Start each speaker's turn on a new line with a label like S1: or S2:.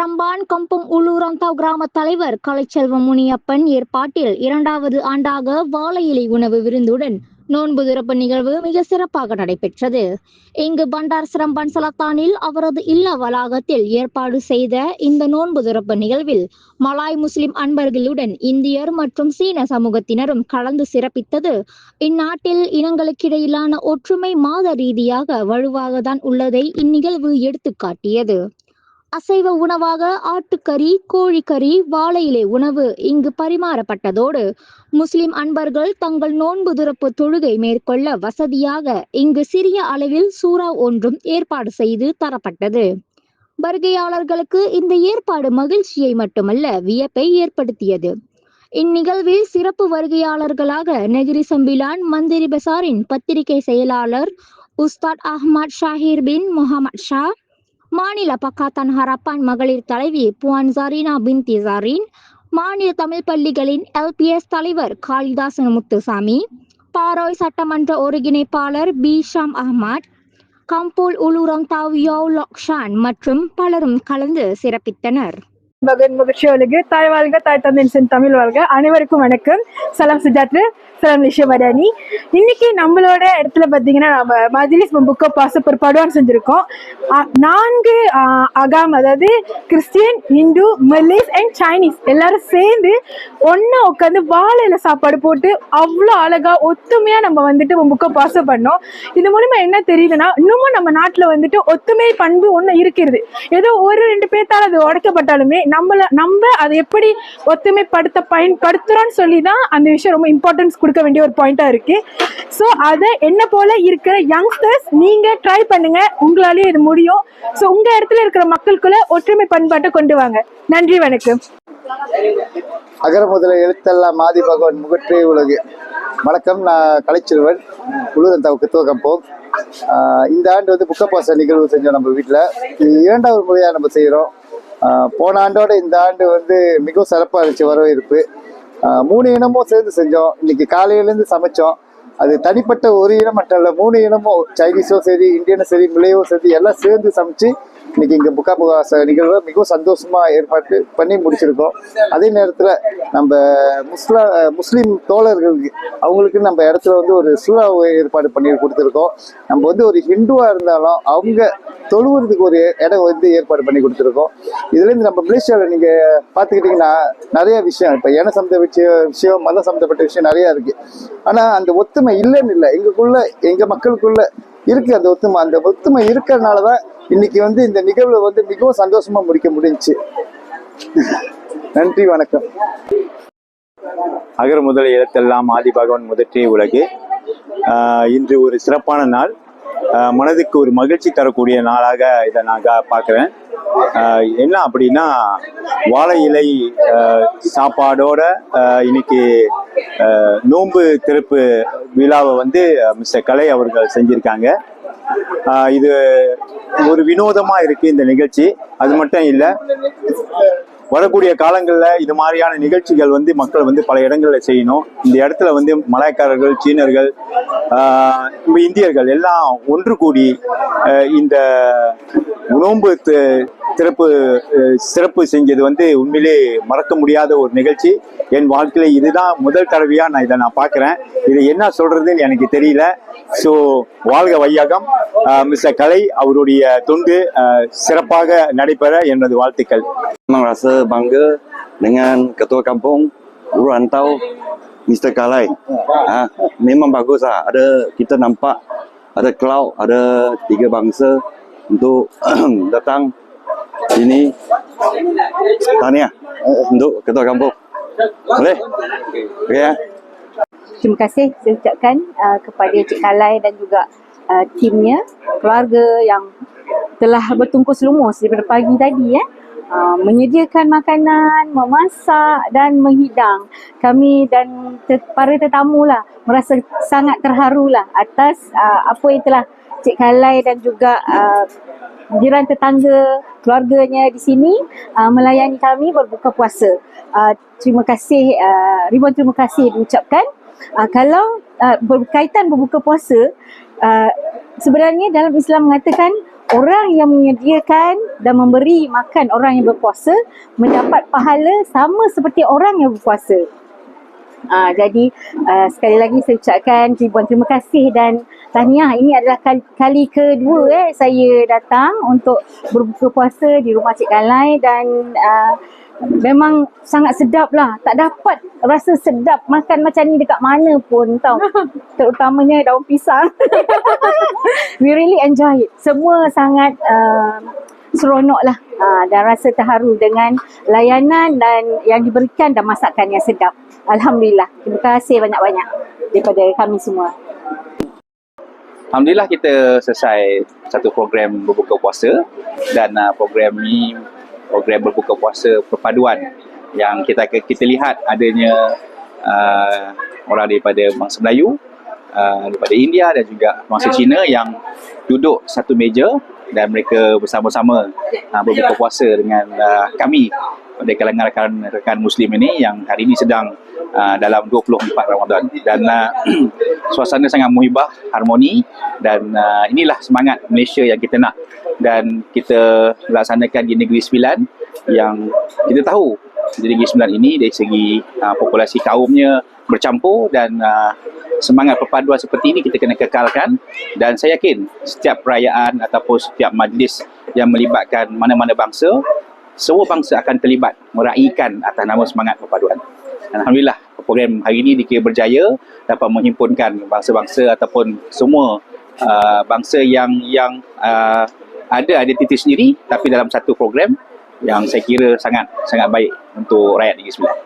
S1: Seremban கம்பம் உள்ளூரந்தாவ் கிராம தலைவர் கலைச்செல்வம் முனியப்பன் ஏற்பாட்டில் 2வது ஆண்டாக வாழை இலை உணவு விருந்துடன் நோன்பு திறப்பு நிகழ்வு மிக சிறப்பாக நடைபெற்றது. இங்கு பண்டார் சிரம்பான் சலத்தானில் அவரது இல்ல வளாகத்தில் ஏற்பாடு செய்த இந்த நோன்பு திறப்பு நிகழ்வில் மலாய் முஸ்லிம் அன்பர்களுடன் இந்தியர் மற்றும் சீன சமூகத்தினரும் கலந்து சிறப்பித்தது இந்நாட்டில் இனங்களுக்கிடையிலான ஒற்றுமை மாத ரீதியாக வலுவாகத்தான் உள்ளதை இந்நிகழ்வு எடுத்துக்காட்டியது. அசைவ உணவாக ஆட்டுக்கறி, கோழிக்கறி, வாழை இலை உணவு இங்கு பரிமாறப்பட்டதோடு முஸ்லிம் அன்பர்கள் தங்கள் நோன்பு திறப்பு தொழுகை மேற்கொள்ள வசதியாக இங்கு சிறிய அளவில் சூறா ஒன்றும் ஏற்பாடு செய்து தரப்பட்டது. வருகையாளர்களுக்கு இந்த ஏற்பாடு மகிழ்ச்சியை மட்டுமல்ல வியப்பை ஏற்படுத்தியது. இந்நிகழ்வில் சிறப்பு வருகையாளர்களாக நெகிரி சம்பிலான் மந்திரி பசாரின் பத்திரிகை செயலாளர் உஸ்தாத் அஹ்மத் ஷாஹிர் பின் முகமது ஷா, மாநில பக்காத்தான் ஹரப்பான் மகளிர் தலைவி புவான் ஜாரினா பின்தி ஜாரின், மாநில தமிழ் பள்ளிகளின் LPS தலைவர் காளிதாசன் முத்துசாமி, பாரோய் சட்டமன்ற ஒருங்கிணைப்பாளர் பி ஷாம் அஹ்மத், கம்போல் உலூரந்தாவ் யோ லோக்ஷான் மற்றும் பலரும் கலந்து சிறப்பித்தனர்.
S2: மகன் மகிழ்ச்சி உலகு தாய் வாழ்க, தாய் தந்தையின் சென் தமிழ் வாழ்க. அனைவருக்கும் வணக்கம். சலாம் சுஜாத்ரு, சலாம் லிஷா மடானி. இன்னைக்கு நம்மளோட இடத்துல பார்த்தீங்கன்னா நம்ம மஜ்லிஸ் புக் ஆஃப் பாஸ் ஒரு படுவான் செஞ்சுருக்கோம். 4 அகாம், அதாவது Christian, Hindu, Malays and Chinese எல்லாரும் சேர்ந்து ஒன்றா உட்காந்து வாழையில சாப்பாடு போட்டு அவ்வளோ அழகா ஒத்துமையாக நம்ம வந்துட்டு புக் ஆஃப் பாஸ் பண்ணோம். இது மூலமா என்ன தெரியுதுன்னா, இன்னமும் நம்ம நாட்டில் வந்துட்டு ஒத்துமை பண்பு ஒன்று இருக்கிறது. ஏதோ ஒரு 2 பேர்த்தால் அது உடைக்கப்பட்டாலுமே நம்ம அதை எப்படி பயன்படுத்துறோம்னு சொல்லி தான் அந்த விஷயம் ரொம்ப இம்பார்ட்டன்ஸ் கொடுக்க வேண்டிய ஒரு பாயிண்டா இருக்கு. ஸோ அதை என்ன போல இருக்கிற யங்ஸ்டர்ஸ் நீங்க ட்ரை பண்ணுங்க, உங்களாலேயே இது முடியும். ஸோ உங்க இடத்துல இருக்கிற மக்களுக்குள்ள ஒற்றுமை பண்பாட்டை கொண்டு வாங்க. நன்றி, வணக்கம்.
S3: அகர முதல எழுத்தெல்லாம் மாதி பகவான் முகற்றே உலகு. வணக்கம், நான் கலைச்செல்வன், உளுந்தந்தாவு கித்துவகம்போம். இந்த ஆண்டு வந்து புக்கப்பாச நிகழ்வு செஞ்சோம் நம்ம வீட்டில். இது 2வது முறையாக நம்ம செய்கிறோம். போன ஆண்டோட இந்த ஆண்டு வந்து மிகவும் சிறப்பாக இருந்துச்சு வரவேற்பு. 3 இனமும் சேர்ந்து செஞ்சோம். இன்னைக்கு காலையிலேருந்து சமைச்சோம். அது தனிப்பட்ட ஒரு இனம் மட்டும் இல்லை, 3 இனமும் சைனீஸும் சரி, இந்தியனும் சரி, மிளையும் சரி எல்லாம் சேர்ந்து சமைச்சு இன்னைக்கு இங்கே புக்காபுகாச நிகழ்வை மிகவும் சந்தோஷமா ஏற்பாடு பண்ணி முடிச்சிருக்கோம். அதே நேரத்தில் நம்ம முஸ்லீம் தோழர்களுக்கு அவங்களுக்கு நம்ம இடத்துல வந்து ஒரு சூறா ஏற்பாடு பண்ணி கொடுத்துருக்கோம். நம்ம வந்து ஒரு ஹிந்துவா இருந்தாலும் அவங்க தொழுவுறதுக்கு ஒரு இடம் வந்து ஏற்பாடு பண்ணி கொடுத்துருக்கோம். இதுலேருந்து நம்ம மலேசியாவில் நீங்கள் பார்த்துக்கிட்டிங்கன்னா நிறைய விஷயம், இப்போ இன சம்மந்தப்பட்ட விஷயம், மதம் சம்மந்தப்பட்ட விஷயம் நிறையா இருக்குது. ஆனால் அந்த ஒத்துமை இல்லைன்னு இல்லை, எங்கள் மக்களுக்குள்ள இருக்கு அந்த ஒத்துமை. அந்த ஒத்துமை இருக்கிறதுனால தான் இன்னைக்கு வந்து இந்த நிகழ்வை வந்து மிகவும் சந்தோஷமா முடிக்க முடிஞ்சுச்சு. நன்றி, வணக்கம்.
S4: அகர முதல எழுத்தெல்லாம் ஆதி பகவான் முதற்றே உலகு. இன்று ஒரு சிறப்பான நாள், மனதுக்கு ஒரு மகிழ்ச்சி தரக்கூடிய நாளாக இதை நான் பார்க்குறேன். என்ன அப்படின்னா, வாழை இலை சாப்பாடோட இன்னைக்கு நோன்பு திறப்பு விழாவை வந்து மிஸ்டர் கலை அவர்கள் செஞ்சிருக்காங்க. இது ஒரு வினோதமா இருக்கு இந்த நிகழ்ச்சி. அது மட்டும் இல்லை, வரக்கூடிய காலங்களில் இது மாதிரியான நிகழ்ச்சிகள் வந்து மக்கள் வந்து பல இடங்களில் செய்யணும். இந்த இடத்துல வந்து மலாய்க்காரர்கள், சீனர்கள், இந்தியர்கள் எல்லாம் ஒன்று கூடி இந்த நோன்பு சிறப்பு செஞ்சது வந்து உண்மையிலே மறக்க முடியாத ஒரு நிகழ்ச்சி. என் வாழ்க்கையில இதுதான் முதல் தடவையா நான் இதை பார்க்குறேன். இது என்ன சொல்றதுன்னு எனக்கு தெரியல. ஸோ வாழ்க வையகம். மிஸ்டர் கலை அவருடைய தொண்டு சிறப்பாக நடைபெற எனது வாழ்த்துக்கள்.
S5: Memang rasa bangga dengan Ketua Kampung Urantau Mr. Kalai. Memang bagus lah. Kita nampak ada cloud, ada 3 bangsa untuk datang sini. Tahniah untuk Ketua Kampung. Boleh? Okey ya.
S6: Terima kasih saya ucapkan kepada Cik Kalai dan juga timnya, keluarga yang telah bertungkus lumus daripada pagi tadi menyediakan makanan, memasak dan menghidang. Kami dan para tetamu lah merasa sangat terharu lah atas apa yang telah Cik Kalai dan juga jiran tetangga, keluarganya di sini melayani kami berbuka puasa. Terima kasih, ribuan terima kasih diucapkan. Kalau berkaitan berbuka puasa, sebenarnya dalam Islam mengatakan orang yang menyediakan dan memberi makan orang yang berpuasa mendapat pahala sama seperti orang yang berpuasa. Jadi sekali lagi saya ucapkan ribuan terima kasih dan tahniah. Ini adalah kali kedua saya datang untuk berbuka puasa di rumah Cik Kalai dan memang sangat sedap lah. Tak dapat rasa sedap makan macam ni dekat mana pun tau. Terutamanya daun pisang. We really enjoy it. Semua sangat seronok lah. Dan rasa terharu dengan layanan dan yang diberikan dan masakan yang sedap. Alhamdulillah. Terima kasih banyak-banyak daripada kami semua.
S7: Alhamdulillah kita selesai satu program berbuka puasa dan program ni program berbuka puasa perpaduan yang kita lihat adanya orang daripada bangsa Melayu, daripada India dan juga bangsa Cina yang duduk satu meja dan mereka bersama-sama berbuka puasa dengan kami pada kalangan rekan Muslim ini yang hari ini sedang dalam 24 Ramadan dan suasana sangat muhibah, harmoni dan inilah semangat Malaysia yang kita nak dan kita laksanakan di Negeri Sembilan yang kita tahu di Negeri Sembilan ini dari segi populasi kaumnya bercampur dan semangat perpaduan seperti ini kita kena kekalkan dan saya yakin setiap perayaan ataupun setiap majlis yang melibatkan mana-mana bangsa, semua bangsa akan terlibat meraihkan atas nama semangat perpaduan. Alhamdulillah program hari ini dikira berjaya dapat menghimpunkan bangsa-bangsa ataupun semua bangsa yang ada identiti sendiri tapi dalam satu program yang saya kira sangat baik untuk rakyat Negeri Sembilan.